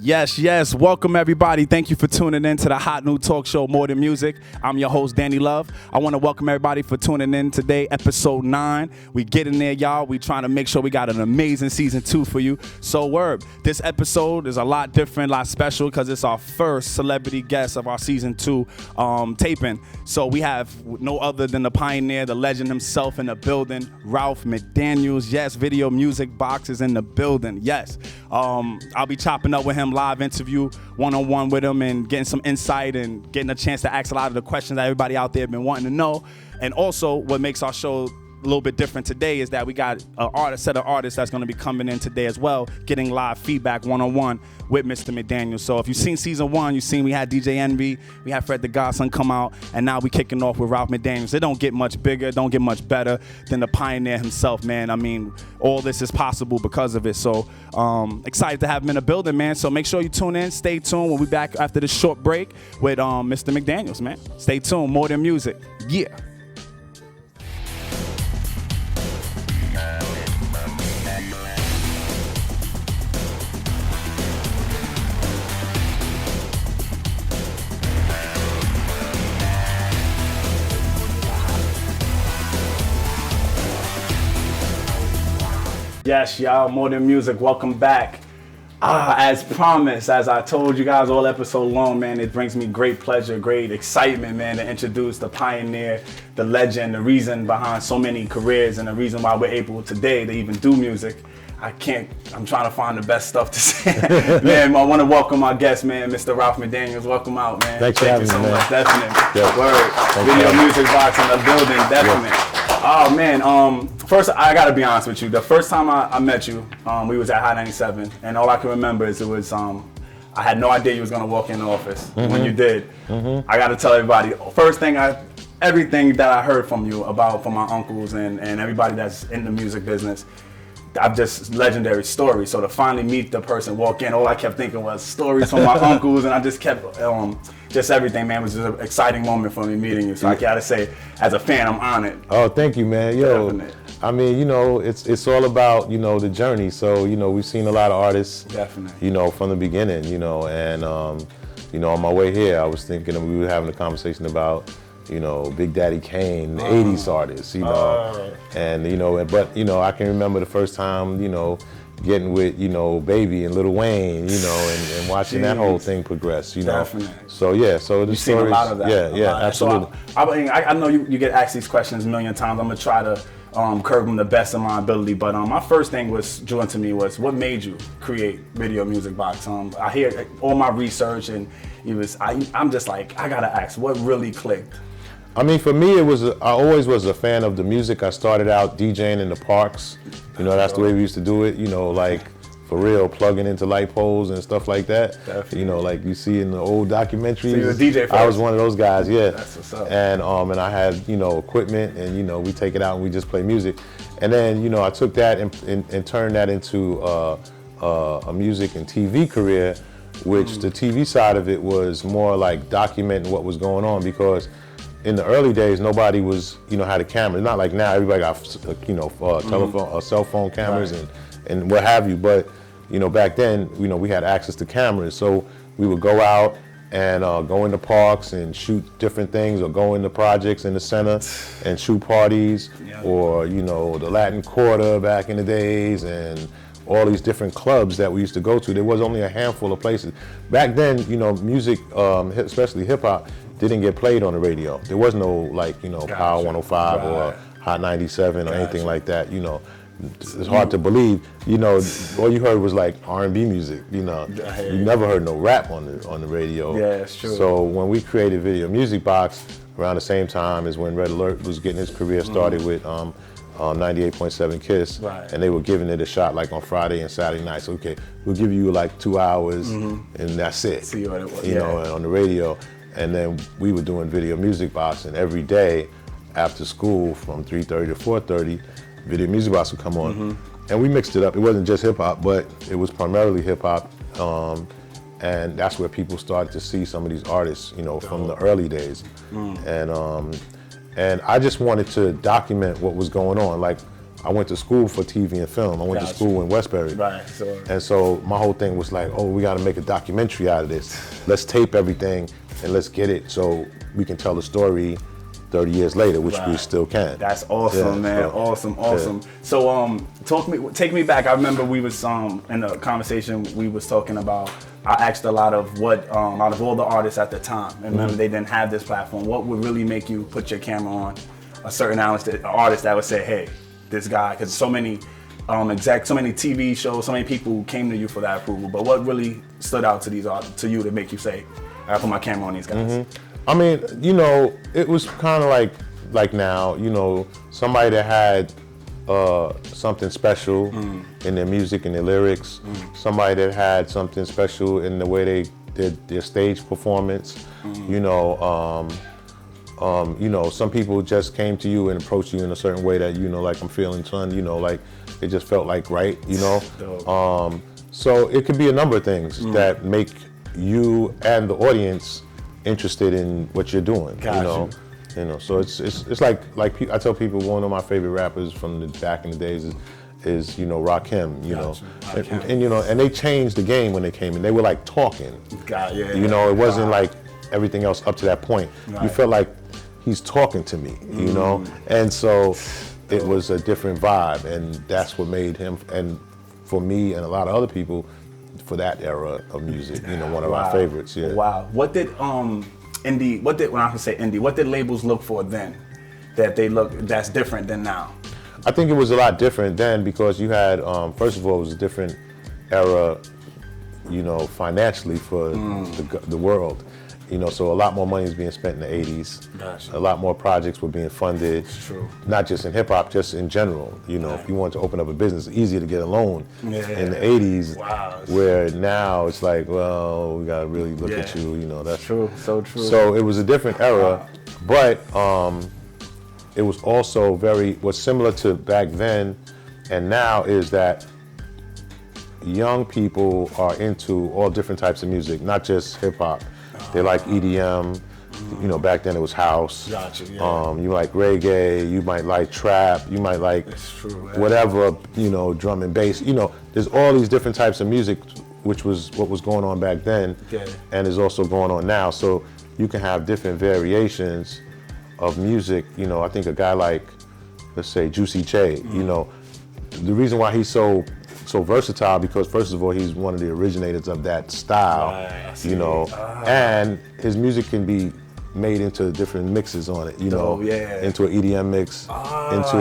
Yes. Welcome, everybody. Thank you for tuning in to the hot new talk show, More Than Music. I'm your host, Danny Love. I want to welcome everybody for tuning in today, episode 9. We get in there, y'all. We trying to make sure we got an amazing season 2 for you. So, word, this episode is a lot different, a lot special, because it's our first celebrity guest of our season 2 taping. So we have no other than the pioneer, the legend himself in the building, Ralph McDaniels. Yes, Video Music Box is in the building. Yes. I'll be chopping up with him, live interview, one-on-one with him, and getting some insight and getting a chance to ask a lot of the questions that everybody out there have been wanting to know. And also, what makes our show a little bit different today is that we got a set of artists that's going to be coming in today as well, getting live feedback one-on-one with Mr. McDaniels. So if you've seen season 1, you've seen we had DJ Envy, we had Fred the Godson come out, and now we kicking off with Ralph McDaniels. It don't get much bigger, don't get much better than the pioneer himself, man. I mean, all this is possible because of it. So excited to have him in the building, man. So make sure you tune in, stay tuned. We'll be back after this short break with Mr. McDaniels, man. Stay tuned, More Than Music. Yeah. Yes, y'all, More Than Music, welcome back. As promised, as I told you guys all episode long, man, it brings me great pleasure, great excitement, man, to introduce the pioneer, the legend, the reason behind so many careers, and the reason why we're able today to even do music. I'm trying to find the best stuff to say. Man, I want to welcome our guest, man, Mr. Ralph McDaniels. Welcome out, man. Thank you so much, definitely. Yeah. Word. Video Music Box in the building, definitely. Yeah. Oh man, first I gotta be honest with you. The first time I met you, we was at High 97, and all I can remember is it was I had no idea you was gonna walk in the office. When you did. I gotta tell everybody, everything that I heard from you from my uncles and everybody that's in the music business, I've just legendary stories. So to finally meet the person, walk in, all I kept thinking was stories from my uncles, and I just kept just everything, man. It was just an exciting moment for me meeting you. So I gotta say, as a fan, I'm honored. Oh, thank you, man. Yo, definitely. I mean, it's all about, the journey. So, we've seen a lot of artists, definitely, from the beginning, and, on my way here, I was thinking, we were having a conversation about, Big Daddy Kane, the 80s artists, and, but, I can remember the first time, getting with, Baby and Lil Wayne, and watching that whole thing progress, Definitely. So, yeah, so the You've seen a lot of that. Yeah, absolutely. So I know you get asked these questions a million times. I'm going to try to curb them the best of my ability, but my first thing was drawn to me was, what made you create Video Music Box? I hear all my research, and I'm just like, I got to ask, what really clicked? I mean, for me, I always was a fan of the music. I started out DJing in the parks. That's the way we used to do it. Like, for real, plugging into light poles and stuff like that. Definitely. Like you see in the old documentaries. So you were a DJ first. I was one of those guys, yeah. That's what's up. And I had, equipment, and, we take it out and we just play music. And then, I took that and turned that into a music and TV career, which the TV side of it was more like documenting what was going on, because in the early days, nobody was, had a camera. Not like now, everybody got, telephone or cell phone cameras, right, and what have you. But, back then, we had access to cameras. So we would go out and go into parks and shoot different things, or go into projects in the center and shoot parties, or, the Latin Quarter back in the days, and all these different clubs that we used to go to. There was only a handful of places. Back then, music, especially hip hop, didn't get played on the radio. There was no Power 105 or Hot 97 or anything like that. It's hard to believe. All you heard was like R&B music. You never heard no rap on the radio. Yeah, it's true. So when we created Video Music Box, around the same time as when Red Alert was getting his career started with 98.7 KISS, right, and they were giving it a shot like on Friday and Saturday nights. Okay, we'll give you like 2 hours, and that's it. See what it was. On the radio. And then we were doing Video Music Box, and every day after school from 3:30 to 4:30, Video Music Box would come on. And we mixed it up. It wasn't just hip hop, but it was primarily hip hop. And that's where people started to see some of these artists, from the early days. And I just wanted to document what was going on. Like, I went to school for TV and film. I went to school in Westbury. Right. And so my whole thing was like, oh, we got to make a documentary out of this. Let's tape everything and let's get it so we can tell the story 30 years later, which we still can. That's awesome, man. So, awesome. Yeah. So, take me back. I remember we was in a conversation we was talking about. I asked a lot of out of all the artists at the time, and remember they didn't have this platform. What would really make you put your camera on a certain artist that would say, hey, this guy, because so many so many TV shows, so many people came to you for that approval. But what really stood out to to you to make you say, I gotta put my camera on these guys? I mean, you know, it was kind of like now, you know, somebody that had something special in their music and their lyrics, somebody that had something special in the way they did their stage performance. You know, some people just came to you and approached you in a certain way that, you know, like, I'm feeling, son, you know, like it just felt like right, you know. So it could be a number of things that make you and the audience interested in what you're doing. You know. So it's like I tell people, one of my favorite rappers from the back in the days is you know, Rakim, you know. And you know, and they changed the game when they came in. They were like talking. You know, it wasn't like everything else up to that point. You felt like he's talking to me, you know. And so it was a different vibe, and that's what made him, and for me and a lot of other people, for that era of music, you know, one of our favorites. Yeah. Wow. What did indie? When I say indie, what did labels look for then that's different than now? I think it was a lot different then because you had, first of all, it was a different era, you know, financially for the world. You know, so a lot more money was being spent in the 80s. Gotcha. A lot more projects were being funded. It's true. Not just in hip hop, just in general. You know, if you wanted to open up a business, it's easier to get a loan in the 80s. Wow. Where now it's like, well, we gotta really look at you. You know, that's true. So true. So it was a different era, but it was also what's similar to back then and now is that young people are into all different types of music, not just hip hop. They like EDM, you know, back then it was house. Gotcha, you like reggae, you might like trap, you might like whatever, you know, drum and bass. You know, there's all these different types of music, which was what was going on back then and is also going on now. So you can have different variations of music. You know, I think a guy like, let's say, Juicy J, you know, the reason why he's so versatile because first of all he's one of the originators of that style, you know, and his music can be made into different mixes on it, you know, into an EDM mix, into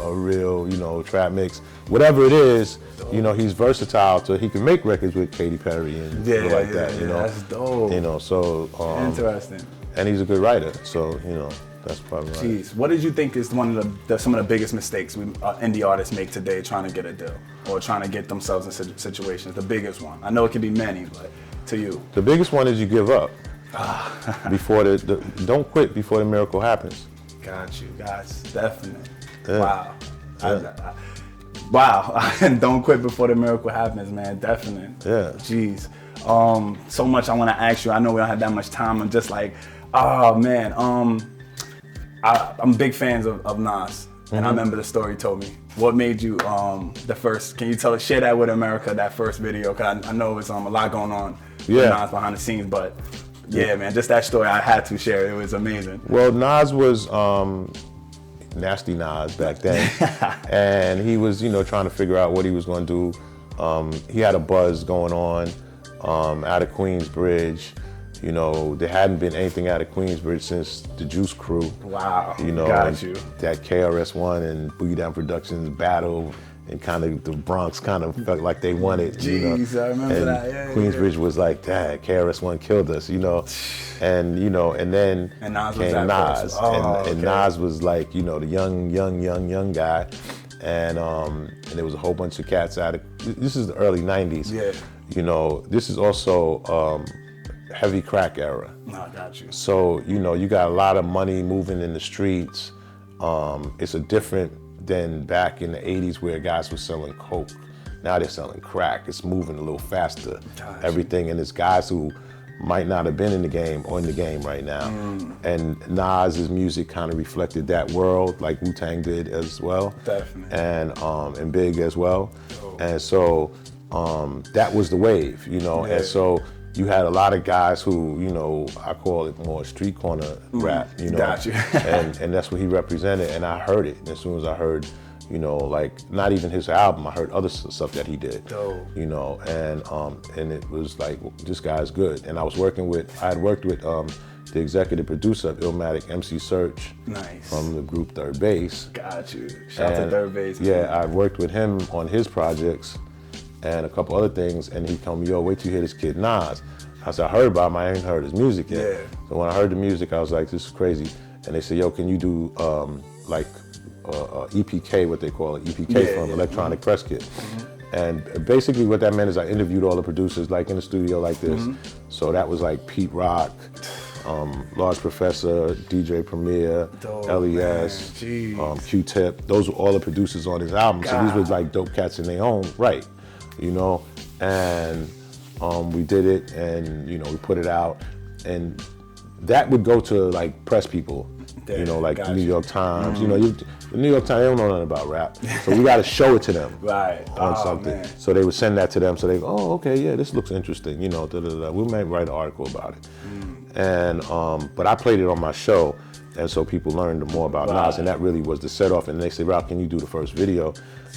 a real, you know, trap mix, whatever it is, you know, he's versatile, so he can make records with Katy Perry and people like that, you know. That's dope. You know, so interesting. And he's a good writer, so you know. That's probably right. Jeez, what did you think is some of the biggest mistakes indie artists make today trying to get a deal or trying to get themselves in situations? The biggest one. I know it can be many, but to you. The biggest one is you give up before don't quit before the miracle happens. Got you, guys. Definitely. Yeah. Wow. Yeah. Wow. And don't quit before the miracle happens, man. Definitely. Yeah. Jeez. So much I want to ask you. I know we don't have that much time. I'm just like, oh man. I'm big fans of Nas, and I remember the story you told me. What made you can you share that with America, that first video? Cause I know it's a lot going on with Nas behind the scenes, but man, just that story I had to share. It was amazing. Well, Nas was Nasty Nas back then, and he was, you know, trying to figure out what he was going to do. He had a buzz going on out of Queensbridge. You know, there hadn't been anything out of Queensbridge since the Juice Crew. Wow. You know, got you. That KRS-One and Boogie Down Productions battle, and kind of the Bronx kind of felt like they won it. Jeez, you know? I remember and that. Yeah, Queensbridge was like, "Dad, KRS-One killed us," you know, and you know, and then Nas came Nas, and Nas was like, you know, the young guy, and there was a whole bunch of cats out of. This is the early '90s. Yeah. You know, this is also. Heavy crack era. I got you. So, you know, you got a lot of money moving in the streets. It's a different than back in the 80s where guys were selling coke. Now they're selling crack. It's moving a little faster. Everything, and there's guys who might not have been in the game or in the game right now. And Nas's music kind of reflected that world, like Wu-Tang did as well. Definitely. And Big as well. And so that was the wave, you know. And so you had a lot of guys who, you know, I call it more street corner rap, you know. Got you. and that's what he represented, and I heard it. And as soon as I heard, you know, like not even his album, I heard other stuff that he did. Dope. You know, and it was like, this guy's good. And I had worked with the executive producer of Illmatic, MC Search, Nice. from the group Third Base. Got you. Shout out to Third Base. Yeah, I worked with him on his projects and a couple other things, and he told me, yo, wait till you hear this kid Nas. I said, I heard about him, I ain't heard his music yet. Yeah. So when I heard the music, I was like, this is crazy. And they said, yo, can you do EPK, what they call it, EPK from Electronic Press Kit. And basically what that meant is I interviewed all the producers like in the studio like this. So that was like Pete Rock, Large Professor, DJ Premier, LES, Q-Tip. Those were all the producers on his album. So these were like dope cats in their own right, you know? And we did it, and you know, we put it out, and that would go to like press people, you know, like the New York Times. You know, the New York Times, they don't know nothing about rap, so we got to show it to them on something. Man. So they would send that to them, so they go, oh, okay, yeah, this looks interesting, you know, we might write an article about it. And but I played it on my show, and so people learned more about Nas, and that really was the set off. And they said, Ralph, can you do the first video?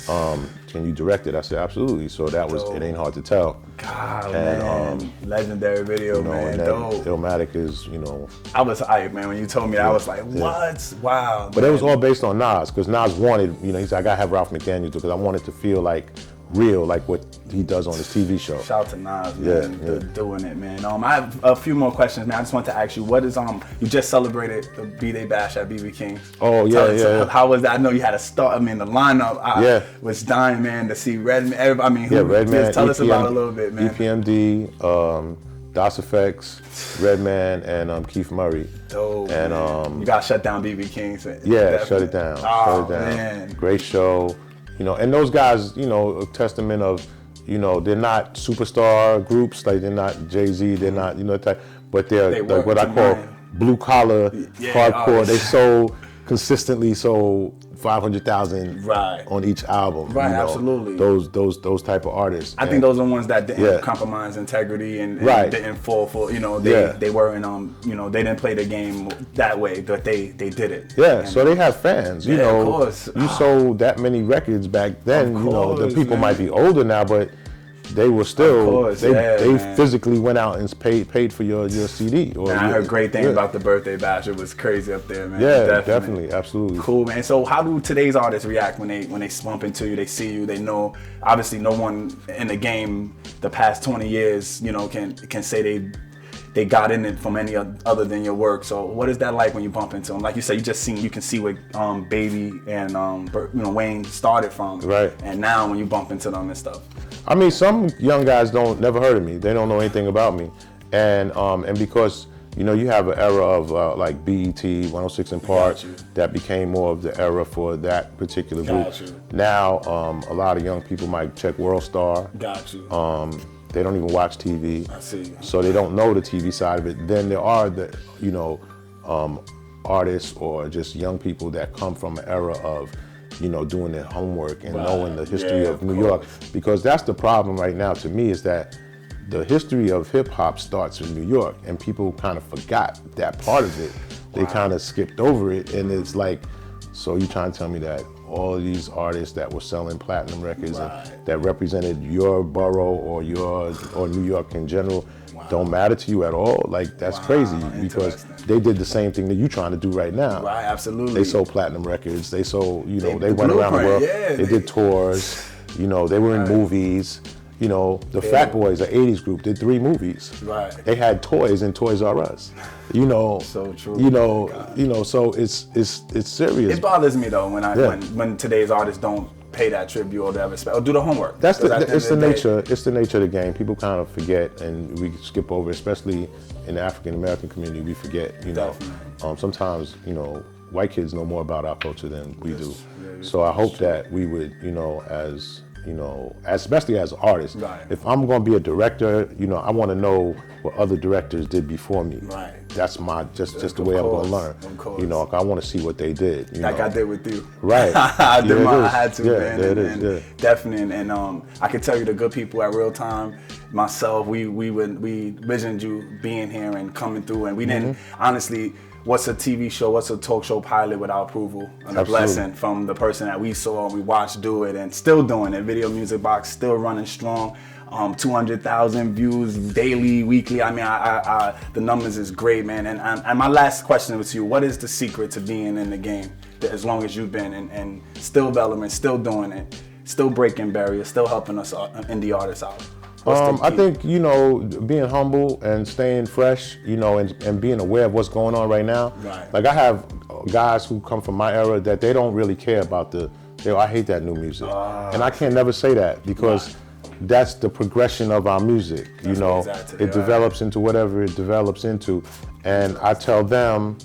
Can you direct it? I said, absolutely. So that was It Ain't Hard to Tell. God, and, man, legendary video, you know, man. And dope. Illmatic is, you know. I was hyped, man. When you told me that, I was like, what? Wow. But it was all based on Nas, because Nas wanted, you know, he said, I got to have Ralph McDaniels because I wanted to feel like real, like what he does on his TV show. Shout out to Nas, man, doing it, man. I have a few more questions, man. I just want to ask you, what is you just celebrated the B-Day Bash at BB King. Oh yeah. How was that? I know you had a start. I mean, the lineup. I was dying, man, to see Redman. Everybody. I mean, Redman. Just tell us about it a little bit, man. EPMD, Das Effects, Redman, and Keith Murray. Dope. And you got shut down BB King. So shut it down. Oh, shut it down. Man. Great show. You know, and those guys, you know, a testament of, you know, they're not superstar groups, like they're not Jay-Z, they're not, you know, but they're like what I call blue collar, hardcore. They sold consistently, 500,000 on each album. Right, you know, absolutely. Those type of artists. I think those are the ones that didn't compromise integrity and didn't fall for, you know, they weren't, you know, they didn't play the game that way, but they did it. Yeah, so they have fans, you know. Of course. You sold that many records back then, you know, the people might be older now, but they were still, they physically went out and paid for your CD. Or I heard great things about the birthday bash. It was crazy up there, man. Yeah, definitely, absolutely. Cool, man. So how do today's artists react when they bump into you, they see you, they know, obviously no one in the game the past 20 years, you know, can say they got in it from any other than your work. So what is that like when you bump into them? Like you said, you can see where Baby and you know, Wayne started from. Right. And now when you bump into them and stuff. I mean, some young guys never heard of me. They don't know anything about me, and because you know you have an era of like BET, 106 in Park, that became more of the era for that particular group. Now a lot of young people might check World Star. They don't even watch TV. I see. So they don't know the TV side of it. Then there are the, you know, artists or just young people that come from an era of, you know, doing their homework and knowing the history of New York. Because that's the problem right now to me, is that the history of hip hop starts in New York, and people kind of forgot that part of it. They kind of skipped over it, and it's like, so you trying to tell me that all of these artists that were selling platinum records and that represented your borough or New York in general don't matter to you at all? Like, that's crazy, because they did the same thing that you're trying to do right now. Right, absolutely. They sold platinum records. They sold, you know, they went around the world. Yeah, they did tours. You know, they were in movies. You know, the Fat Boys, an 80s group, did 3 movies. Right. They had toys in Toys R Us. You know, so true. You know, so it's serious. It bothers me though when today's artists don't pay that tribute or that respect or do the homework. It's the nature of the game. People kind of forget, and we skip over, especially in the African American community. We forget. You know, sometimes, you know, white kids know more about our culture than we do. So I hope that we would, you know, as you know, especially as an artist. Right. If I'm going to be a director, you know, I want to know what other directors did before me. Right. That's my just the way I'm going to learn. Of course. You know, I want to see what they did. You Like know? I did with you. Right. I did I had to, yeah, man. Yeah, and definitely. And I can tell you the good people at Real Time, myself, we visioned you being here and coming through, and we didn't honestly. What's a TV show, what's a talk show pilot without approval and a blessing from the person that we saw and we watched do it and still doing it. Video Music Box still running strong. 200,000 views daily, weekly. I mean, the numbers is great, man. And my last question was to you, what is the secret to being in the game as long as you've been and still relevant, still doing it, still breaking barriers, still helping us indie artists out? I think, you know, being humble and staying fresh, you know, and being aware of what's going on right now. Right. Like I have guys who come from my era that they don't really care about I hate that new music. And I can never say that because that's the progression of our music. You know, it develops into whatever it develops into. And I tell them,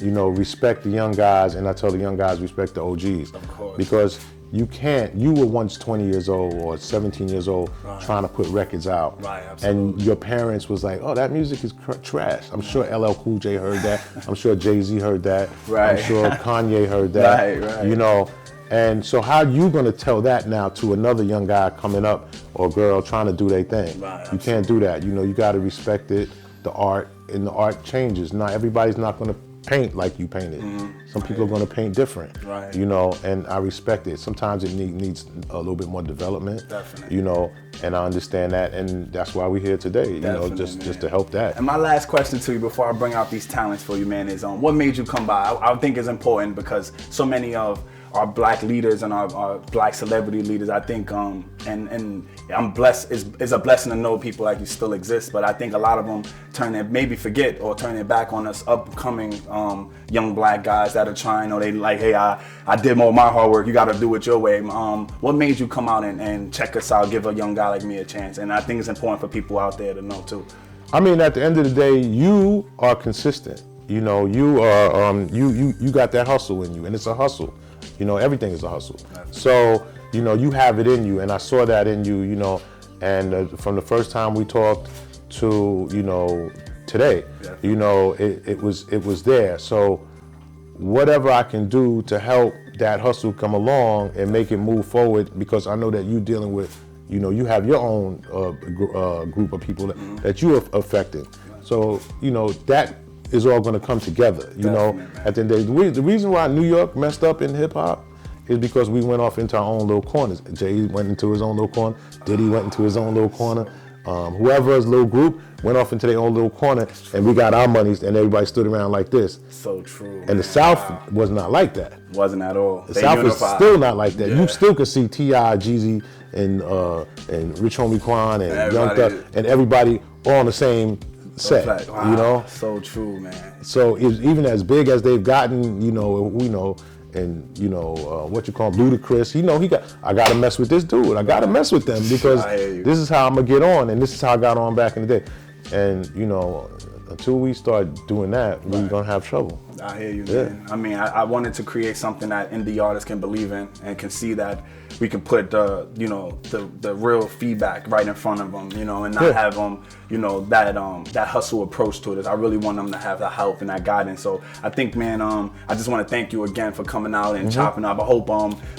you know, respect the young guys, and I tell the young guys respect the OGs. Of course. Because you were once 20 years old or 17 years old trying to put records out. Right, absolutely. And your parents was like, oh, that music is trash. I'm sure LL Cool J heard that. I'm sure Jay-Z heard that. Right. I'm sure Kanye heard that. Right. You know, and so how you going to tell that now to another young guy coming up or girl trying to do their thing? Right, you can't do that. You know, you got to respect it, the art, and the art changes. Not everybody's not going to paint like you painted. Some people are going to paint different. Right. You know, and I respect it. Sometimes it needs a little bit more development. Definitely. You know, and I understand that, and that's why we're here today. Definitely, you know, just to help that. And my last question to you before I bring out these talents for you, man, is what made you come by? I think is important because so many of our black leaders and our black celebrity leaders, I think, and I'm blessed, it's a blessing to know people like you still exist, but I think a lot of them maybe forget or turn their back on us upcoming young black guys that are trying, or they like, hey, I did more of my hard work, you gotta do it your way. What made you come out and check us out, give a young guy like me a chance? And I think it's important for people out there to know too. I mean, at the end of the day, you are consistent. You know, you are, you got that hustle in you, and it's a hustle. You know, everything is a hustle. So, you know, you have it in you, and I saw that in you, you know, and from the first time we talked to, you know, today, you know, it was there. So whatever I can do to help that hustle come along and make it move forward, because I know that you're dealing with, you know, you have your own group of people that you are affecting. So, you know, that is all going to come together, you know. At the end of the day, the reason why New York messed up in hip hop is because we went off into our own little corners. Jay went into his own little corner. Diddy went into his own little corner. Whoever's little group went off into their own little corner, and we got our monies, and everybody stood around like this. So true. And the South was not like that. Wasn't at all. The South is still not like that. You still could see T.I., Jeezy, and Rich Homie Quan, and Young Thug, and everybody all on the same set, wow. You know? So true, man. So even as big as they've gotten, you know, and you know, what you call Ludacris, you know, I gotta mess with this dude. I gotta mess with them because this is how I'm gonna get on, and this is how I got on back in the day. And you know, until we start doing that, we're gonna have trouble. I hear you, man. I mean, I wanted to create something that indie artists can believe in and can see that we can put the real feedback right in front of them, you know, and not have them, you know, that hustle approach to it. I really want them to have that help and that guidance. So I think, man, I just want to thank you again for coming out and chopping up. I hope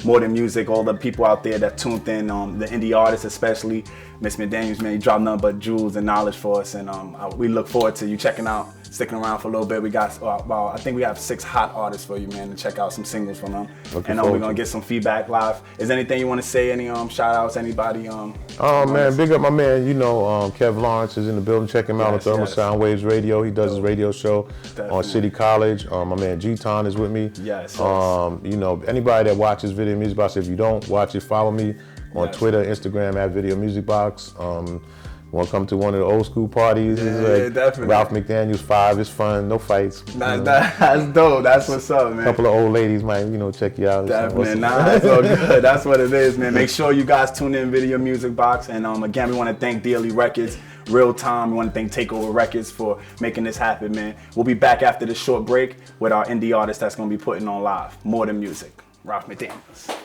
More Than Music, all the people out there that tuned in, the indie artists especially, Miss McDaniels, man, you dropped nothing but jewels and knowledge for us, and we look forward to you checking out, sticking around for a little bit. We got I think we have 6 hot artists for you, man, to check out some singles from them. And we're gonna get some feedback live. Is there anything you want to say? Any shout outs? Anybody? Man, big up my man. You know, Kev Lawrence is in the building. Check him out on Thermal Sound Waves Radio. He does his radio show on City College. My man G-Ton is with me. Yes. You know, anybody that watches Video Music Box, if you don't watch it, follow me on Twitter, Instagram at Video Music Box. Want to come to one of the old school parties? Definitely. Ralph McDaniels 5. It's fun. No fights. That's dope. That's what's up, man. A couple of old ladies might, you know, check you out. Definitely. That's all good. That's what it is, man. Make sure you guys tune in Video Music Box. And again, we want to thank DLE Records, Real Time. We want to thank Takeover Records for making this happen, man. We'll be back after this short break with our indie artist that's going to be putting on live. More Than Music. Ralph McDaniels.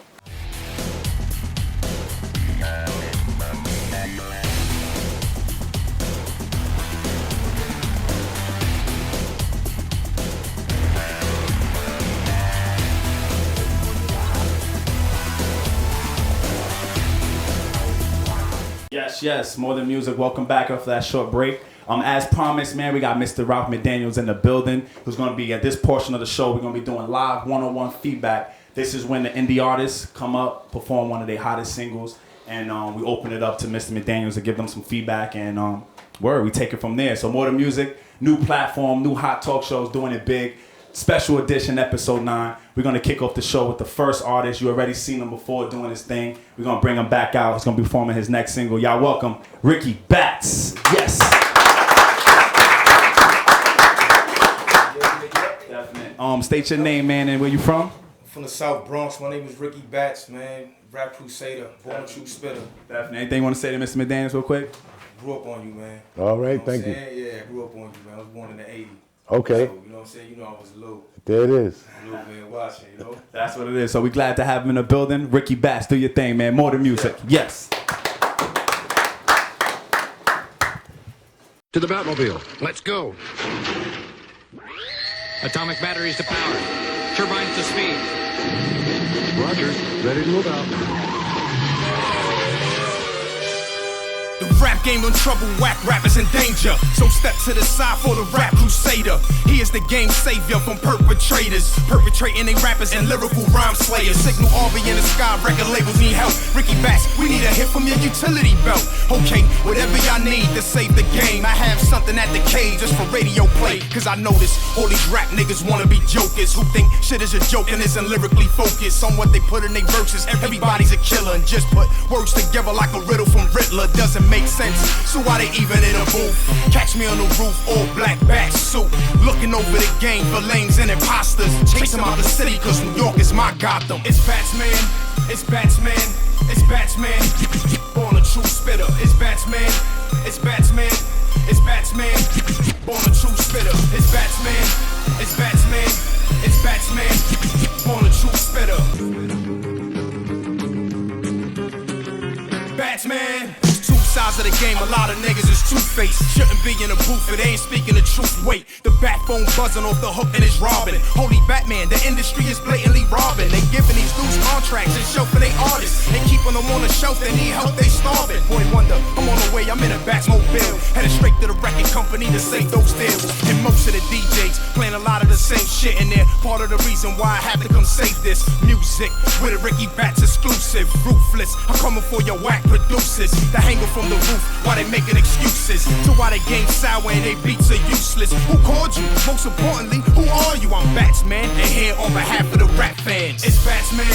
Yes. More Than Music. Welcome back after that short break. As promised, man, we got Mr. Ralph McDaniels in the building, who's going to be at this portion of the show. We're going to be doing live one-on-one feedback. This is when the indie artists come up, perform one of their hottest singles, and we open it up to Mr. McDaniels to give them some feedback, and we take it from there. So More Than Music, new platform, new hot talk shows, doing it big. Special edition, episode 9. We're going to kick off the show with the first artist. You already seen him before doing his thing. We're going to bring him back out. He's going to be performing his next single. Y'all welcome Ricky Batts. Yes. Definitely. State your name, man, and where you from? From the South Bronx. My name is Ricky Batts, man. Rap crusader, born true spitter. Definitely. Anything you want to say to Mr. McDaniels real quick? Grew up on you, man. All right, You know thank you. Yeah, grew up on you, man. I was born in the 80s. Okay. So, you know what I'm saying? You know I was little. There it is. Little man watching, you know? That's what it is. So we're glad to have him in the building. Ricky Batts, do your thing, man. More Than Music. Yes. To the Batmobile. Let's go. Atomic batteries to power. Turbines to speed. Roger. Ready to move out. The rap game in trouble, whack rappers in danger. So step to the side for the rap crusader. He is the game savior from perpetrators, perpetrating they rappers and lyrical rhyme slayers. Signal Arby in the sky, record labels need help. Ricky Batts, we need a hit from your utility belt. Okay, whatever y'all need to save the game. I have something at the cage just for radio play. Cause I notice all these rap niggas wanna be jokers who think shit is a joke and isn't lyrically focused on what they put in their verses. Everybody's a killer and just put words together like a riddle from Riddler. Doesn't make sense, so why they even in a booth? Catch me on the roof, all black bat suit, looking over the game for lames and imposters. Chase them out the city cause New York is my Gotham. It's Batsman, it's Batsman, it's Batsman, born a true spitter. It's Batsman, it's Batsman, it's Batsman, born a true spitter. It's Batsman, it's Batsman, it's Batsman, born a true spitter. Batsman. Sides of the game, a lot of niggas is two-faced. Shouldn't be in a booth if they ain't speaking the truth. Wait, the bat phone buzzing off the hook and it's robbing. Holy Batman, the industry is blatantly robbing. They giving these dudes contracts and show for they artists. They keeping them on the shelf, they need help, they starving. Boy wonder, I'm on the way, I'm in a Batmobile. Headed straight to the record company to save those deals. And most of the DJs playing a lot of the same shit in there. Part of the reason why I have to come save this music with a Ricky Batts exclusive. Ruthless, I'm coming for your whack producers. The hanger from the roof while they making excuses to why they game sour and they beats are useless. Who called you? Most importantly, who are you? I'm Batsman, and here on behalf of the rap fans. It's Batsman,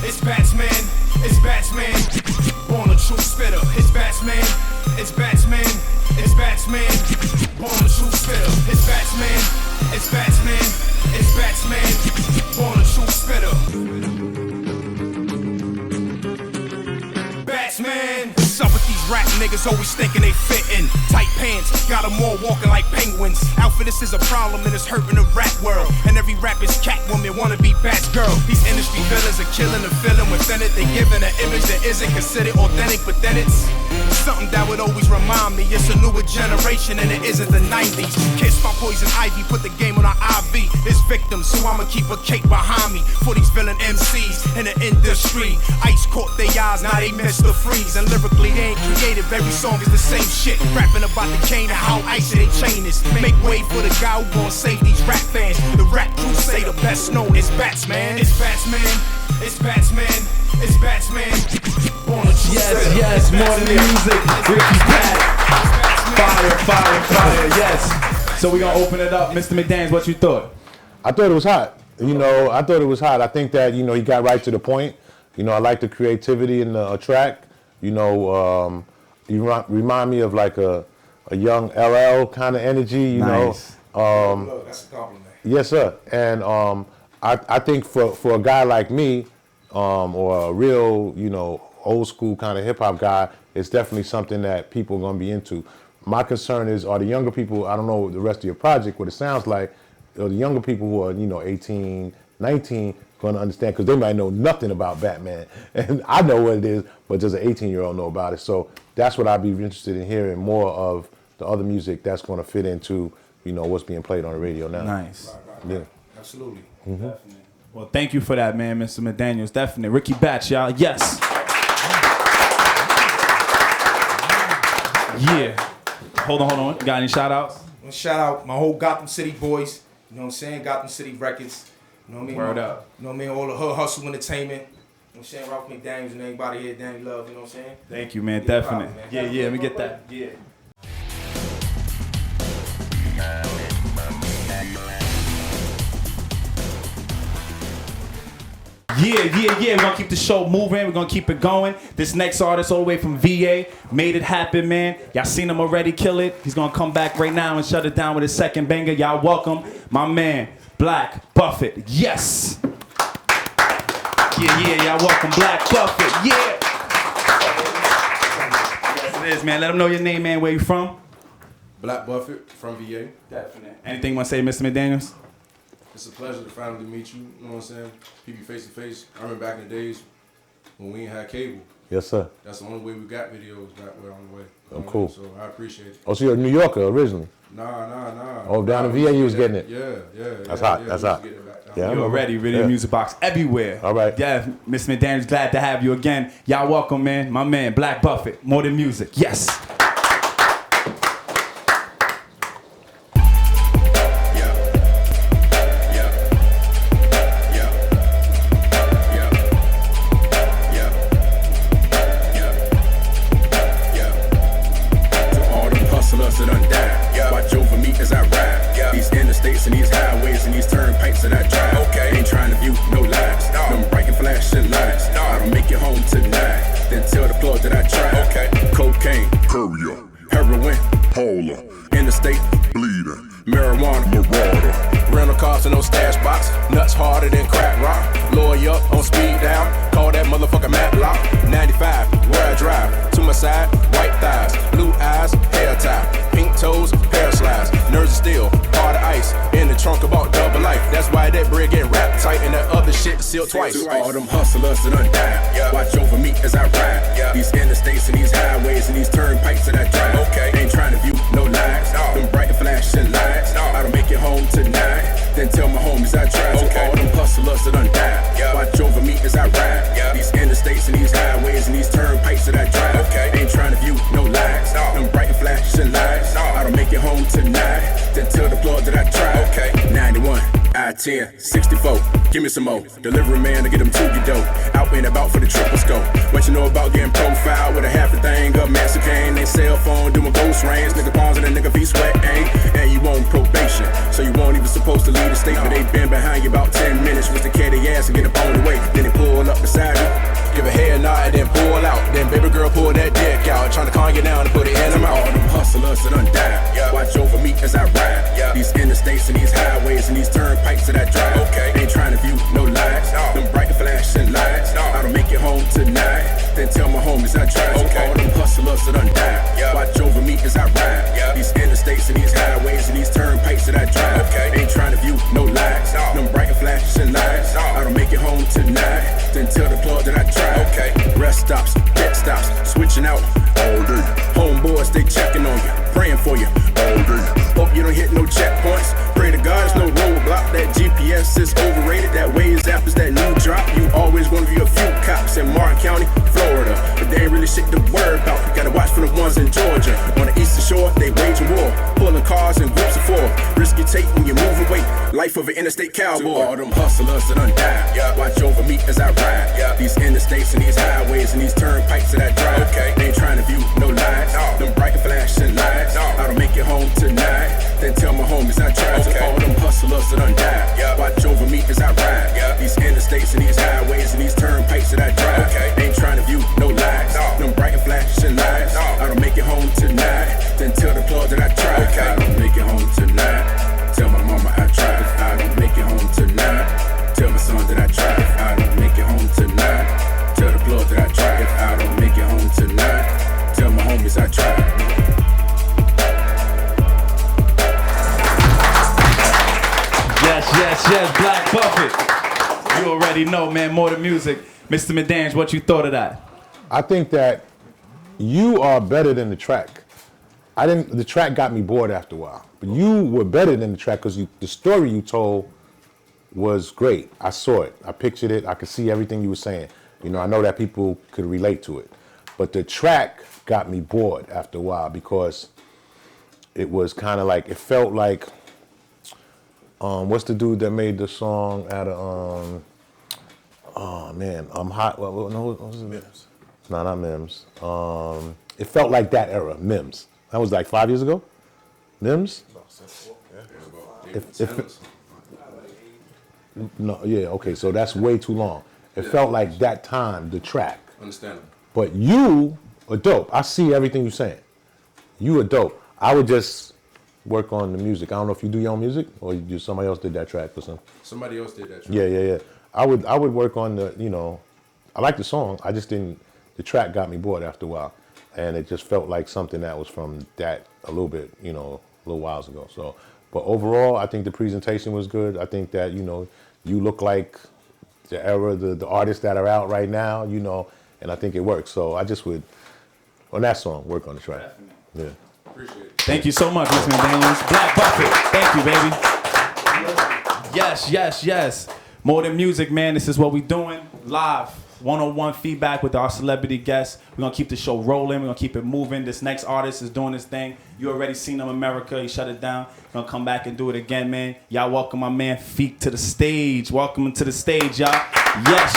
it's Batsman, it's Batsman, born a true spitter. It's Batsman, it's Batsman, it's Batsman, born a true spitter. It's Batsman, it's Batsman, it's Batsman, born a true spitter. Batsman. What's up with these rap niggas always thinking they fittin'? Tight pants, got them all walking like penguins. Outfitness is a problem and it's hurting the rap world. And every rap is Catwoman, wanna be Bat's girl. These industry villains are killing the feeling within it. They giving an image that isn't considered authentic, but then it's something that would always remind me it's a newer generation and it isn't the 90s. Kiss my poison ivy, put the game on our IV. It's victims, so I'ma keep a cake behind me for these villain MCs in the industry. Ice caught their eyes, now they miss the freeze. And lyrically they ain't creative, every song is the same shit. Rapping about the cane and how icy they chain is. Make way for the guy who gon' save these rap fans. The rap crusader, best known as Batsman. It's Batsman, it's Batsman, it's Batsman. Yes, More Than Music, Ricky Batts. Fire, yes. So we're gonna open it up. Mr. McDaniels, what you thought? I thought it was hot. I thought it was hot. I think that, he got right to the point. I like the creativity in the track. You remind me of like a young LL kind of energy, Nice. Look, that's a compliment. Yes, sir. And I think for a guy like me, or a real, old school kind of hip hop guy, it's definitely something that people are gonna be into. My concern is, are the younger people, I don't know the rest of your project, what it sounds like, are the younger people who are, 18, 19, gonna understand, because they might know nothing about Batman. And I know what it is, but does an 18-year-old know about it? So that's what I'd be interested in hearing more of, the other music that's gonna fit into, what's being played on the radio now. Nice. Yeah. Absolutely. Definitely. Well, thank you for that, man, Mr. McDaniels. Definitely. Ricky Batts, y'all. Yes. Yeah. Hold on. Got any shout outs? Shout out my whole Gotham City boys. You know what I'm saying? Gotham City Records. You know what I mean? Word up. You know what I mean? All the Hood Hustle Entertainment. You know what I'm saying? Ralph McDaniels and everybody here, Danny Love. You know what I'm saying? Thank you, man. Yeah, Definitely. problem, man. Yeah. Let me get that. Yeah. Yeah. We're gonna keep the show moving. We're gonna keep it going. This next artist, all the way from VA, made it happen, man. Y'all seen him already kill it. He's gonna come back right now and shut it down with his second banger. Y'all welcome my man, Black Buffett. Yes. Yeah. Y'all welcome Black Buffett. Yeah. Yes, it is, man. Let him know your name, man. Where you from? Black Buffett from VA. Definitely. Anything you want to say, Mr. McDaniels? It's a pleasure to finally meet you. You know what I'm saying? People face to face. I remember back in the days when we ain't had cable. Yes, sir. That's the only way we got videos back on the way. Oh, cool. So I appreciate it. Oh, so you're a New Yorker originally? Nah. Oh, down in VA you was getting it? Yeah. That's hot. That's hot. Yeah, You're already really in music box everywhere. All right. Yeah, Mr. McDaniels, glad to have you again. Y'all welcome, man. My man, Black Buffett, More Than Music. Yes. And these highways and these turnpikes that I drive. Okay. Ain't trying to view no lies. No. Them bright and flashing lights. No. I don't make it home tonight. Then tell the plug that I tried. Okay. Cocaine. Courier. Heroin. Polar. Interstate. Bleeder. Marijuana. Marauder. Rental cars and no stash box. Nuts harder than crack rock. Lawyer up on speed down. Call that motherfucker Matlock. 95. Where I drive. To my side. White thighs. Blue eyes. Hair tie. Pink toes. Hair slides. Nerves of steel. Hard ice. In the trunk about double life. That's why that bread get wrapped tight and that other shit sealed twice. To all them hustlers that done died. Yeah. Watch over me as I ride. Yeah. These interstates and these highways and these turnpikes that I drive. Okay. Ain't trying to view no lies. No. Them bright and flashing lights. No. I don't make it home tonight. Then tell my homies I tried. Okay. To all them hustlers that done died. Yeah. Watch over me as I ride. Yeah. These interstates and these highways and these turnpikes that I drive. Okay. Ain't trying to view no lies. No. Them bright and flashing lights. No. I don't make it home tonight. Then tell the plug that I tried. Okay. 91, I-10, 64, give me some more. Delivery man to get them to your dough. Out and about for the triple scope. What you know about getting profiled with a half a thing up Mexican? They cell phone doing ghost rings. Nigga palms and a nigga feet sweat, ain't. And you on probation, so you won't even supposed to lead a state. But they been behind you about 10 minutes. Was to carry their ass and get up on the way. Then they pull up beside you. Give a head nod and then pull out. Then baby girl pull that dick out. Trying to calm you down and put it in them out. All them hustlers that done died. Yeah. Watch over me as I ride. Yeah. These interstates and these highways and these turnpikes that I drive. Okay. Ain't trying to view no lies. No. Them bright and flashing lights. No. I don't make it home tonight. Then tell my homies I tried. Okay. All them hustlers that done died. Yeah. Watch over me as I ride. Yeah. These interstates and these highways and these turnpikes that I drive. Okay. Ain't trying to view no lies. No. Them bright and flashing lights. No. I don't make it home tonight. Then tell the plug that I tried. Okay. Rest stops, pit stops, switching out all day. Homeboys, they checking on you, praying for you all day. Hope you don't hit no checkpoints. Pray to God, there's no roadblock. That GPS is overrated. That Waze app is that new drop. You always want to view a few cops in Martin County, Florida, but they ain't really shit to worry about. Gotta watch for the ones in Georgia. On the eastern shore, they waging war, pulling cars in groups of four. Risky take when you're moving weight. Life of an interstate cowboy. To all them hustlers that done died. Yeah. Watch over me as I ride. Yeah. These interstates and these highways and these turnpikes that I drive. Okay. Ain't trying to view no lies. No. Them bright and flashing lights. No. I don't make it home tonight. Then tell my homies I tried. Okay. To all them hustlers that done died. Yeah. Watch over me as I ride. Yeah. These interstates and these highways and these turnpikes that I drive. Okay. Ain't trying to view no lies. No. Them bright and flashing lights. No. I don't make it home tonight. Then tell the plug that I tried. Okay. I don't make it home tonight. Tell my mama I tried. If I don't make it home tonight. Tell my son that I tried. If I don't make it home tonight. Tell the plug that I tried. If I don't make it home tonight. Tell my homies I tried. Yes, Black Buffett. You already know, man, More Than Music. Mr. McDaniels, what you thought of that? I think that you are better than the track. The track got me bored after a while, but you were better than the track because the story you told was great. I saw it, I pictured it, I could see everything you were saying. You know, I know that people could relate to it. But the track got me bored after a while because it was kind of like, it felt like, what's the dude that made the song out of, oh man, I'm hot, no, what was it? Mims. No, not Mims. It felt like that era, Mims. That was like 5 years ago? Mims? No, yeah, okay, so that's way too long. It felt like that time, the track. Understandable. But you are dope. I see everything you're saying. You are dope. I would just work on the music. I don't know if you do your own music or somebody else did that track or something. Somebody else did that track. Yeah. I would work on the, you know, I like the song. I just didn't, the track got me bored after a while. And it just felt like something that was from that a little bit, you know, a little whiles ago. So, but overall, I think the presentation was good. I think that, you know, you look like the era, the artists that are out right now, you know, and I think it works. So I just would, on that song, work on the track. Yeah. Appreciate it. Thank you so much, Mr. McDaniels. Black Bucket. Thank you, baby. Yes. More than music, man. This is what we doing live. One-on-one feedback with our celebrity guests. We're going to keep the show rolling. We're going to keep it moving. This next artist is doing his thing. You already seen him in America. He shut it down. We're going to come back and do it again, man. Y'all welcome my man Feek to the stage. Welcome him to the stage, y'all. Yes.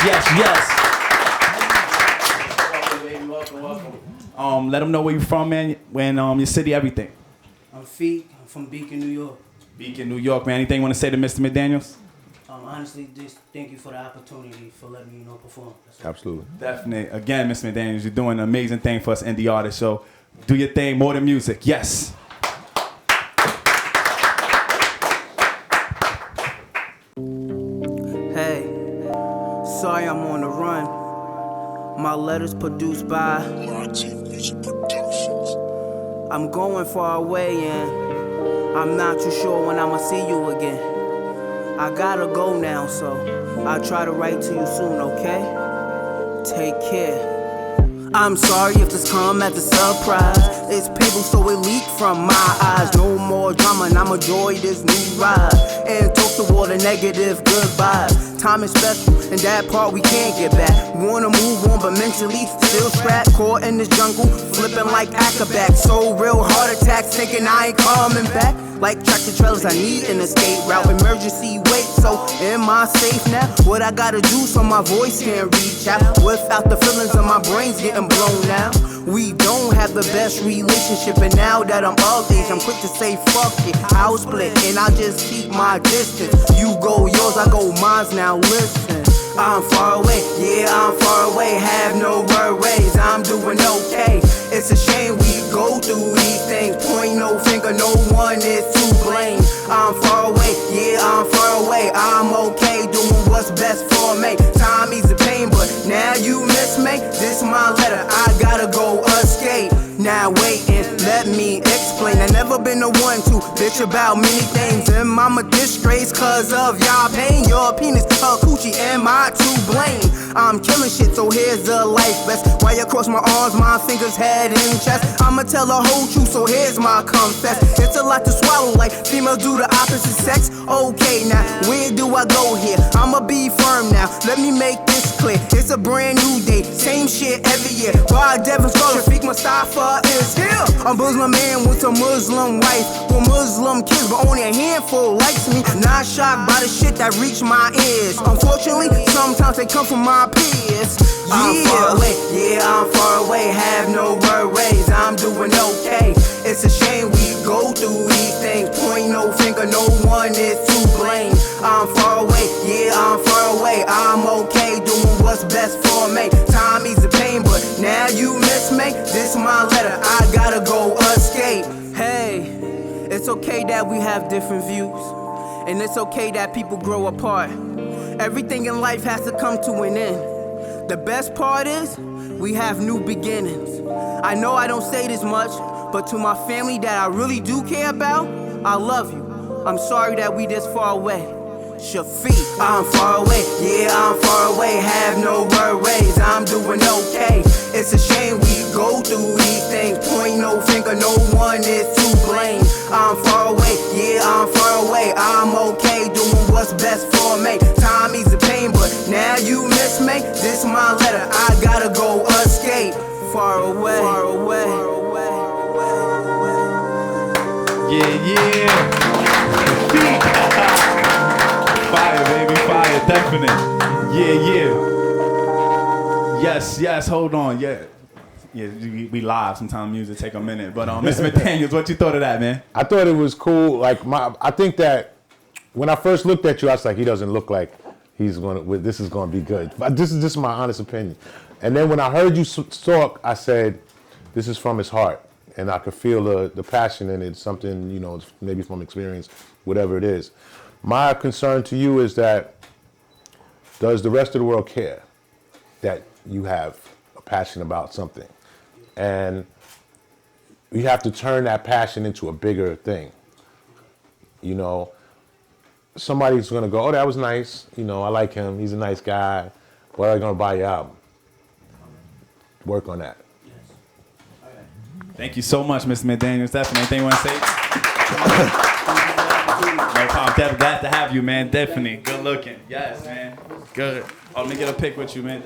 Welcome. Let them know where you're from, man. When your city, everything. I'm Feek. I'm from Beacon, New York. Beacon, New York, man. Anything you want to say to Mr. McDaniels? Honestly, just thank you for the opportunity for letting me, perform. Absolutely. Definitely. Again, Mr. McDaniels, you're doing an amazing thing for us indie artists. So do your thing, more than music. Yes. Hey, sorry I'm on the run. My letters produced by I'm going far away and I'm not too sure when I'ma see you again. I gotta go now, so I'll try to write to you soon, okay? Take care. I'm sorry if this come as a surprise. It's painful, so it leaked from my eyes. No more drama, and I'ma enjoy this new ride. And toast to all the negative goodbyes. Time is special, and that part we can't get back. Wanna move on, but mentally still strapped. Caught in this jungle, flipping like acrobats. So real heart attacks, thinking I ain't coming back. Like tractor trailers, I need an escape route. Emergency wait, so am I safe now? What I gotta do so my voice can reach out without the feelings of my brains getting blown out? We don't have the best relationship, and now that I'm of age, I'm quick to say fuck it. I'll split, and I just keep my distance. You go yours, I go mine's. Now listen, I'm far away, yeah, I'm far away. Have no worries, I'm doing okay. It's a shame we go through these things. Point no finger, no one is to blame. I'm far away, yeah, I'm far away. I'm okay, doing what's best for me. Time eases the pain, but now you miss me. This my letter, I gotta go escape. Now wait and let me explain. I never been the one to bitch about many things. And mama disgrace cause of y'all pain. Your penis, her coochie, am I to blame? I'm killing shit, so here's the life vest. Why you cross my arms, my fingers, head and chest? I'ma tell the whole truth, so here's my confess. It's a lot to swallow, like females do the opposite sex. Okay, now, where do I go here? I'ma be firm now, let me make this clear. It's a brand new day, same shit every year. Rod Devin Scholar, Shafiq Mustafa is here. A Muslim man with a Muslim wife, with Muslim kids, but only a handful likes me. Not shocked by the shit that reach my ears. Unfortunately, sometimes they come from my peers. I'm far away, yeah, I'm far away. Have no worries, I'm doing okay. It's a shame we go through these things. Point no finger, no one is to blame. I'm far away, yeah, I'm far away. I'm okay, doing what's best for me. Time eases the pain, but now you miss me. This my letter, I gotta go escape. Hey, it's okay that we have different views, and it's okay that people grow apart. Everything in life has to come to an end. The best part is, we have new beginnings. I know I don't say this much, but to my family that I really do care about, I love you. I'm sorry that we this far away. Shafiq, I'm far away, yeah, I'm far away. Have no worries, I'm doing okay. It's a shame we go through these things. Point no finger, no one is to blame. I'm far away, yeah, I'm far away. I'm okay, doing what's best for me. Time eases the pain, but now you miss me. This my letter, I gotta go escape. far away. Far away. Yeah. Fire, baby, fire, definite. Yeah. Yes, hold on, yeah, we live, sometimes music take a minute, but Mr. McDaniels, what you thought of that, man? I thought it was cool. Like I think that when I first looked at you, I was like, he doesn't look like this is gonna be good. But this is just my honest opinion. And then when I heard you talk, I said, this is from his heart. And I could feel the passion in it, something, you know, maybe from experience, whatever it is. My concern to you is that, does the rest of the world care that you have a passion about something? And you have to turn that passion into a bigger thing. You know, somebody's gonna go, oh, that was nice. You know, I like him, he's a nice guy. Well, they're gonna buy your album. Work on that. Thank you so much, Mr. McDaniels. Definitely. Anything you want to say? No problem. Glad to have you, man. Definitely. Good looking. Yes, man. Good. Oh, let me get a pic with you, man.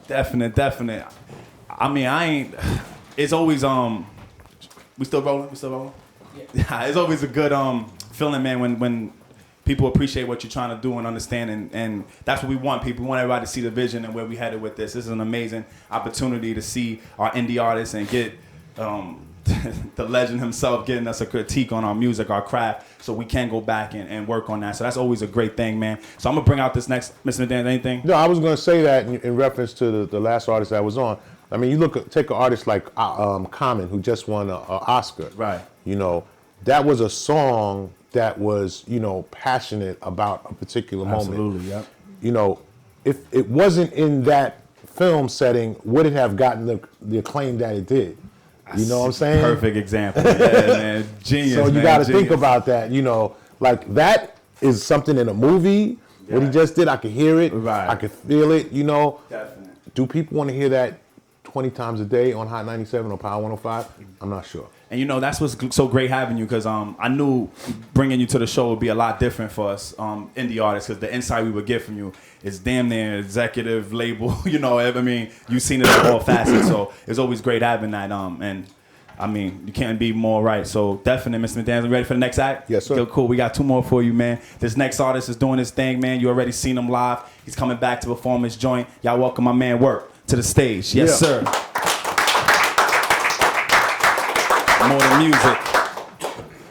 Definitely. Definite. I mean, it's always, we still rolling? Yeah. It's always a good feeling, man, when people appreciate what you're trying to do and understand, and that's what we want. We want everybody to see the vision and where we headed with this. This is an amazing opportunity to see our indie artists and get the legend himself getting us a critique on our music, our craft, so we can go back and work on that. So that's always a great thing, man. So I'm going to bring out this next, Mr. McDaniels, anything? No, I was going to say that in reference to the last artist that was on. I mean, take an artist like Common, who just won an Oscar. Right. You know, that was a song that was, you know, passionate about a particular moment. Absolutely, yep. You know, if it wasn't in that film setting, would it have gotten the acclaim that it did? You know what I'm saying? Perfect example. Yeah, man. Genius, so you man. got to think about that, you know, like that is something in a movie. Yeah. What he just did, I could hear it. Right. I could feel it, you know. Definitely. Do people want to hear that 20 times a day on Hot 97 or Power 105? I'm not sure. And you know, that's what's so great having you, because I knew bringing you to the show would be a lot different for us indie artists, because the insight we would get from you is damn near executive label. You know, I mean, you've seen it in all facets, so it's always great having that. And I mean, you can't be more right. So definitely, Mr. McDaniels, ready for the next act? Yes, sir. Cool. We got two more for you, man. This next artist is doing his thing, man. You already seen him live. He's coming back to perform his joint. Y'all welcome my man Work to the stage. Yes, sir. More than music.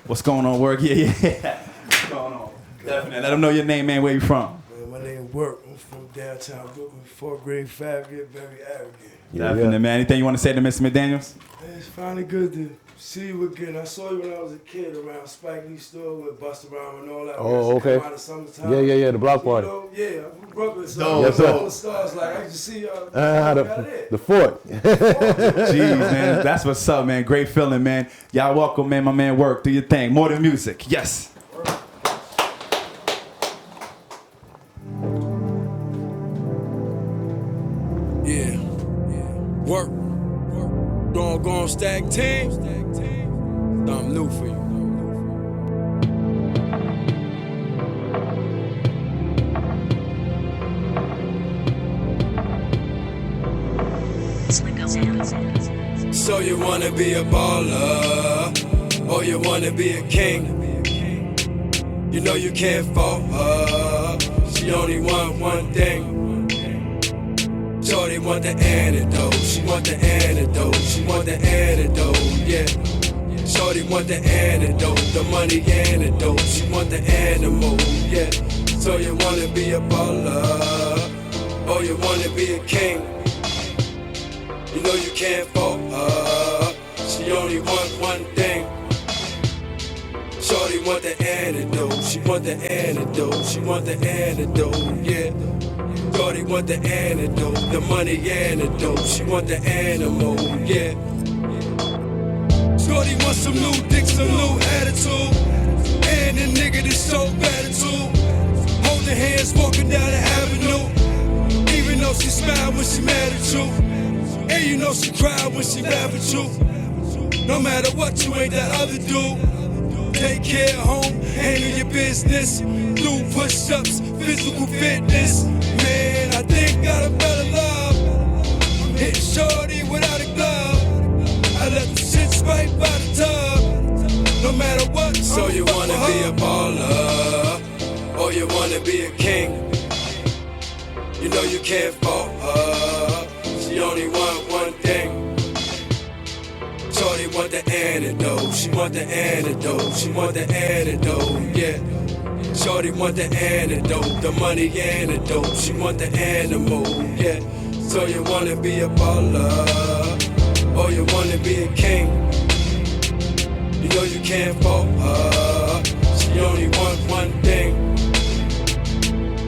What's going on, Work? Yeah. What's going on? Definitely. Let them know your name, man. Where you from? My name Work. I'm from downtown Brooklyn. 4th grade, 5 year, very arrogant. Definitely, man. Anything you want to say to Mr. McDaniels? Man, it's finally good to see you again. I saw you when I was a kid around Spike Lee's store with Busta Rhymes and all that. Oh, okay. Out of summertime. Yeah, the block party. You know, yeah, I'm from Brooklyn, so yes, all the stars, like, I used to see y'all. The fort. Jeez, man. That's what's up, man. Great feeling, man. Y'all welcome, man. My man Work. Do your thing. More than music. Yes. Yeah. Work. Doggone stack team. Something new for you. So you wanna be a baller, or you wanna be a king? You know you can't fault her. She only want one thing. Shorty want the antidote. She want the antidote. She want the antidote. Yeah. Shorty want the antidote. The money antidote. She want the animal. Yeah. So you wanna be a baller, or you wanna be a king? You know you can't fault her. She only want one thing. Shorty want the antidote. She want the antidote. She want the antidote. Yeah. Shorty want the antidote. The money antidote. She want the animal. Yeah. Shorty want some new dick, some new attitude. And the nigga that's so gratitude. Holding hands, walking down the avenue. Even though she smile when she mad at you. And you know she cry when she rap with you. No matter what, you ain't that other dude. Take care of home, handle your business. Do push-ups, physical fitness. Man, I think you wanna be a king. You know you can't fault her. She only want one thing. Shorty want the antidote. She want the antidote. She want the antidote, yeah. Shorty want the antidote, the money antidote. She want the animal, yeah. So you wanna be a baller, or you wanna be a king. You know you can't fault her. She only want one thing.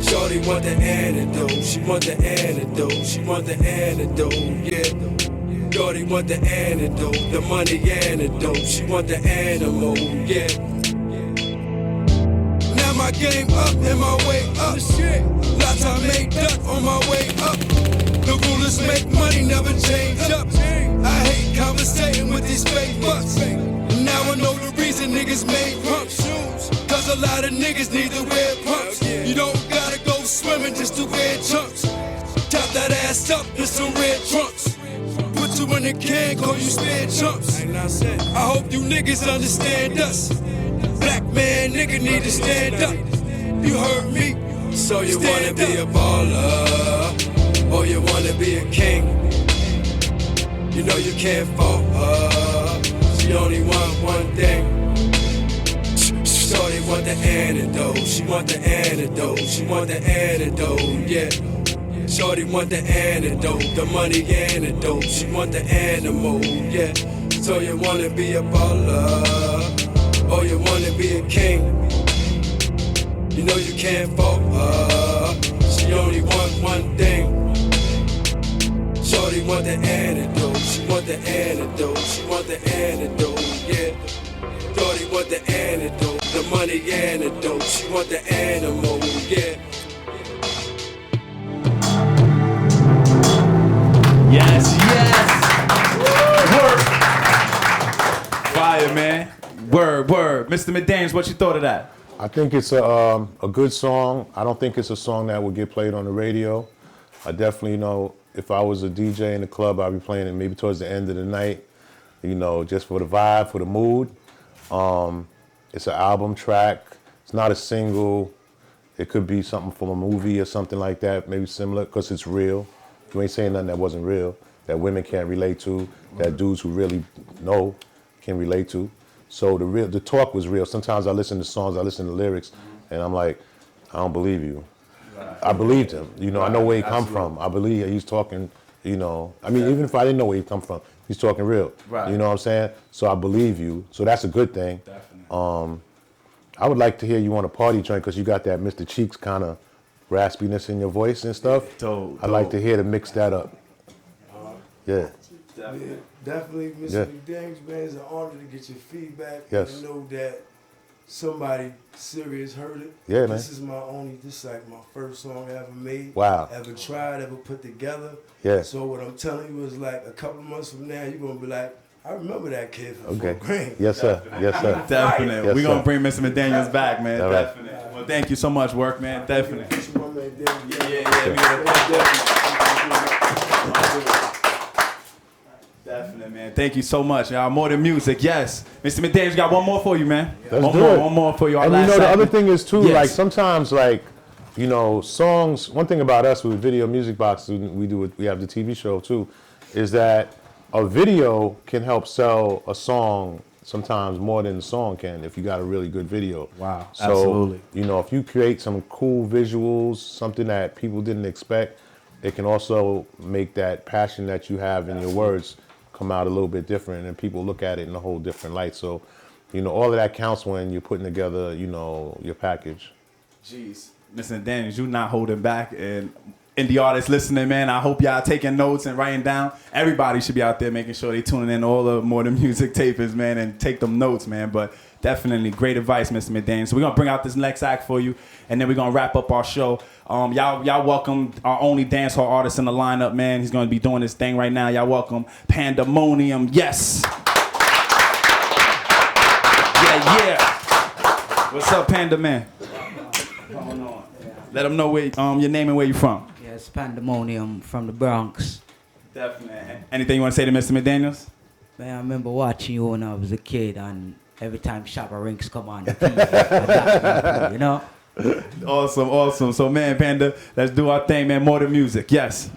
Shorty want the antidote. She want the antidote. She want the antidote, yeah. Shorty want the antidote, the money antidote. She want the animal, yeah. Now my game up and my way up. Lots I made up on my way up. The rulers make money, never change up. I hate conversating with these fake fucks. Now I know the reason niggas made pumps. Cause a lot of niggas need to wear pumps. You don't gotta go swimming just to wear chunks. Top that ass up in some red trunks. Put you in a can, call you spare chumps. I hope you niggas understand us. Black man, nigga need to stand up. You heard me. So you wanna be a baller, or you wanna be a king. You know you can't fault her. She only want one thing. Shorty want the antidote. She want the antidote. She want the antidote, yeah. Shorty want the antidote, the money antidote. She want the animal, yeah. So you wanna be a baller, or you wanna be a king. You know you can't fault her. She only want one thing. Shorty want the antidote. She want the antidote. She want the antidote, yeah. Shorty want the antidote, the money antidote. She want the animal, yeah. Yes, yes. Word. Fire, man. Word, word. Mr. McDaniels, what you thought of that? I think it's a good song. I don't think it's a song that would get played on the radio. I definitely know if I was a DJ in the club, I'd be playing it maybe towards the end of the night, you know, just for the vibe, for the mood. It's an album track. It's not a single. It could be something from a movie or something like that, maybe similar, because it's real. You ain't saying nothing that wasn't real, that women can't relate to, that dudes who really know can relate to. So the talk was real. Sometimes I listen to songs, I listen to lyrics, and I'm like, I don't believe you. Right. I believed him. You know, I know where he come from. I believe he's talking, you know. I mean, even if I didn't know where he come from, he's talking real. Right. You know what I'm saying? So I believe you. So that's a good thing. Definitely. I would like to hear you on a party train because you got that Mr. Cheeks kind of raspiness in your voice and stuff. I'd like to hear to mix that up. Yeah. Definitely, Mr. McDaniels, man, it's an honor to get your feedback. Yes. And know that somebody serious heard it. Yeah, man. This is this is like my first song I ever made. Wow. Ever tried, ever put together. Yeah. So what I'm telling you is like a couple of months from now, you're going to be like, I remember that kid from okay. Fort Greene. Yes, sir. Yes, sir. Definitely. Yes, We're going to bring Mr. McDaniels back, man. All right. Definitely. Well, thank you so much, Work, man. Definitely. Definitely, man. Thank you so much, y'all. More than music, yes. Mr. McDaniels, got one more for you, man. One more for you. And you know, the other thing is, too, yes. like, sometimes, like, you know, songs, one thing about us with Video Music Box, we have the TV show, too, is that a video can help sell a song sometimes more than the song can if you got a really good video. Wow, so, absolutely. You know, if you create some cool visuals, something that people didn't expect, it can also make that passion that you have in your words come out a little bit different and people look at it in a whole different light. So, you know, all of that counts when you're putting together, you know, your package. Jeez. Mr. Daniels, you not holding back. And indie artists listening, man, I hope y'all taking notes and writing down. Everybody should be out there making sure they tuning in all the More Than Music tapers, man, and take them notes, man. But definitely great advice, Mr. McDaniels. So we're going to bring out this next act for you, and then we're going to wrap up our show. Y'all welcome our only dancehall artist in the lineup, man. He's going to be doing this thing right now. Y'all welcome Pandemonium. Yes. Yeah. What's up, Panda Man? Let them know where, your name and where you're from. Yes, Pandemonium from the Bronx. Definitely. Anything you want to say to Mr. McDaniels? Man, I remember watching you when I was a kid, and every time Shabba Rinks come on the TV, you know? Awesome, awesome. So, man, Panda, let's do our thing, man. More than music. Yes.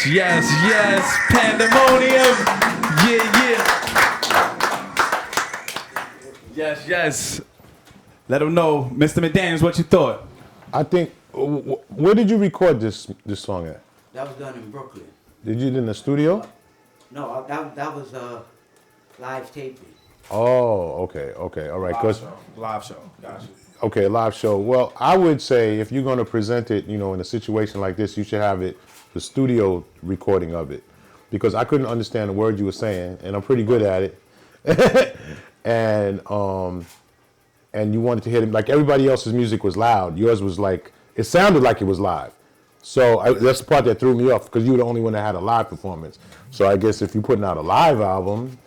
Yes, yes, pandemonium. Yeah. Yes, yes. Let them know, Mr. McDaniels, what you thought. I think, where did you record this song at? That was done in Brooklyn. Did you do it in the studio? No, that was live taping. Oh, okay, all right. Live show, gotcha. Okay, live show. Well, I would say if you're going to present it, in a situation like this, you should have the studio recording of it, because I couldn't understand the word you were saying, and I'm pretty good at it. and you wanted to hear it like everybody else's music was loud. Yours was like, it sounded like it was live. So that's the part that threw me off, because you were the only one that had a live performance. So I guess if you're putting out a live album,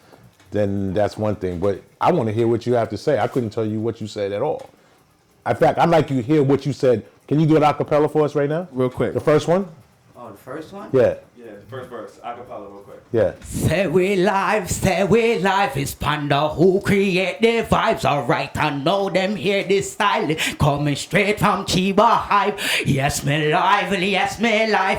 then that's one thing. But I want to hear what you have to say. I couldn't tell you what you said at all. In fact, I'd like you to hear what you said. Can you do it a cappella for us right now? Real quick. The first one? Oh, the first one? Yeah. Yeah, the first verse, a cappella real quick. Yeah. Say we live, it's Panda who create the vibes. Alright, I know them hear this style coming straight from Chiba Hype. Yes, me live,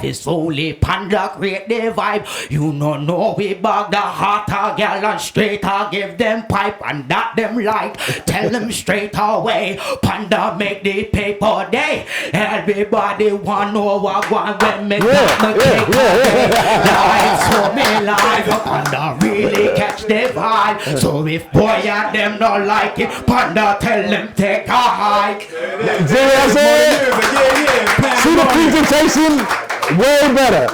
it's only Panda create the vibe. You know we bag the hotter girl and straight I give them pipe, and that them like. Tell them straight away, Panda make the paper day. Everybody want know what one when me got the cake. Live, so me live, Panda really catch the vibe. So if boy and them don't like it, Panda tell them take a hike. See what I'm saying? See the presentation? Way better.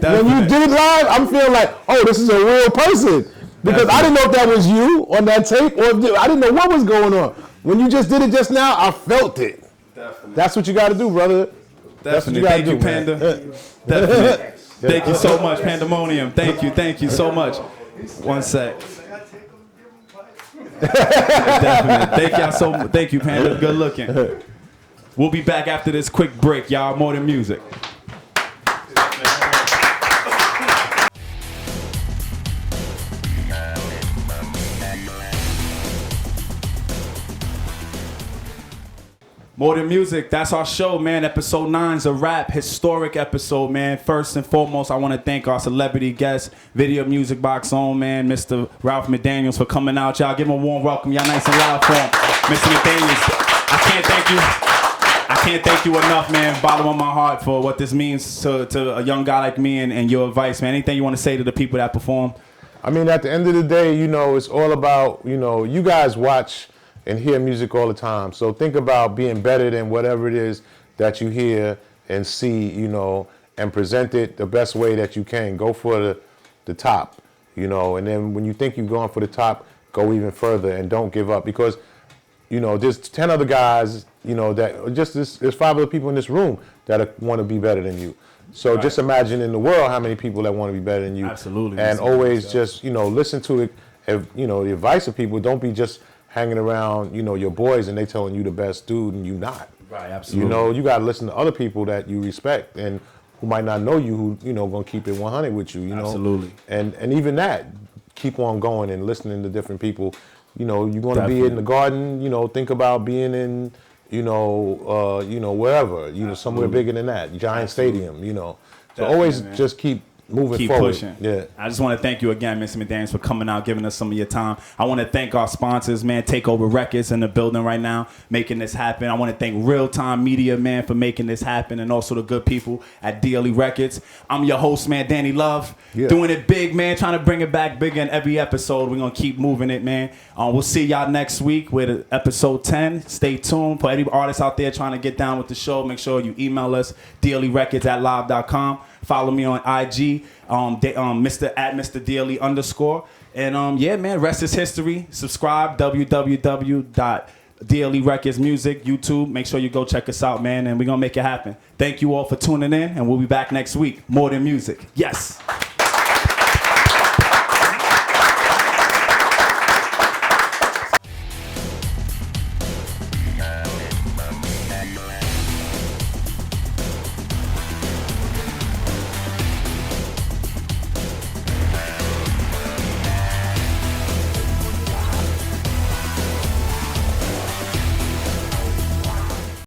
Definitely. When you do it live, I'm feeling like, oh, this is a real person. Because I didn't know if that was you on that tape, or if I didn't know what was going on. When you just did it just now, I felt it. Definitely. That's what you got to do, brother. That's what you got to do, Panda. man. Definitely. Thank you so much, Pandemonium. Thank you so much. One sec. Definitely. Thank you, Panda. Good looking. We'll be back after this quick break, y'all. More than music. More than music, that's our show, man. Episode 9's a wrap, historic episode, man. First and foremost, I want to thank our celebrity guest, Video Music Box on, man, Mr. Ralph McDaniels for coming out. Y'all give him a warm welcome. Y'all nice and loud for him. Mr. McDaniels, I can't thank you enough, man. Bottom of my heart for what this means to a young guy like me and your advice, man. Anything you want to say to the people that perform? I mean, at the end of the day, you know, it's all about, you know, you guys watch and hear music all the time. So think about being better than whatever it is that you hear and see, you know, and present it the best way that you can. Go for the top, you know, and then when you think you're going for the top, go even further and don't give up, because, you know, there's 10 other guys, you know, that just there's 5 other people in this room that want to be better than you. So right. Just imagine in the world how many people that want to be better than you. Absolutely. And always just, you know, listen to it, you know, the advice of people. Don't be just hanging around, you know, your boys and they telling you the best dude and you not. Right, absolutely. You know, you got to listen to other people that you respect and who might not know you, who, you know, going to keep it 100 with you, you know. Absolutely. And even that, keep on going and listening to different people. You know, you're going to be in the garden, you know, think about being in, you know, wherever, you know, somewhere bigger than that, Giant Stadium, you know. So always just keep moving forward. Pushing. Yeah. I just want to thank you again, Mr. McDaniels, for coming out, giving us some of your time. I want to thank our sponsors, man. Takeover Records in the building right now, making this happen. I want to thank Real Time Media, man, for making this happen, and also the good people at DLE Records. I'm your host, man, Danny Love. Yeah. Doing it big, man, trying to bring it back bigger in every episode. We're going to keep moving it, man. We'll see y'all next week with episode 10. Stay tuned. For any artists out there trying to get down with the show, make sure you email us, DLERecords@live.com. Follow me on IG, Mr. DLE_. And yeah, man, rest is history. Subscribe, www.DLERecordsMusic, YouTube. Make sure you go check us out, man, and we're going to make it happen. Thank you all for tuning in, and we'll be back next week. More than music. Yes.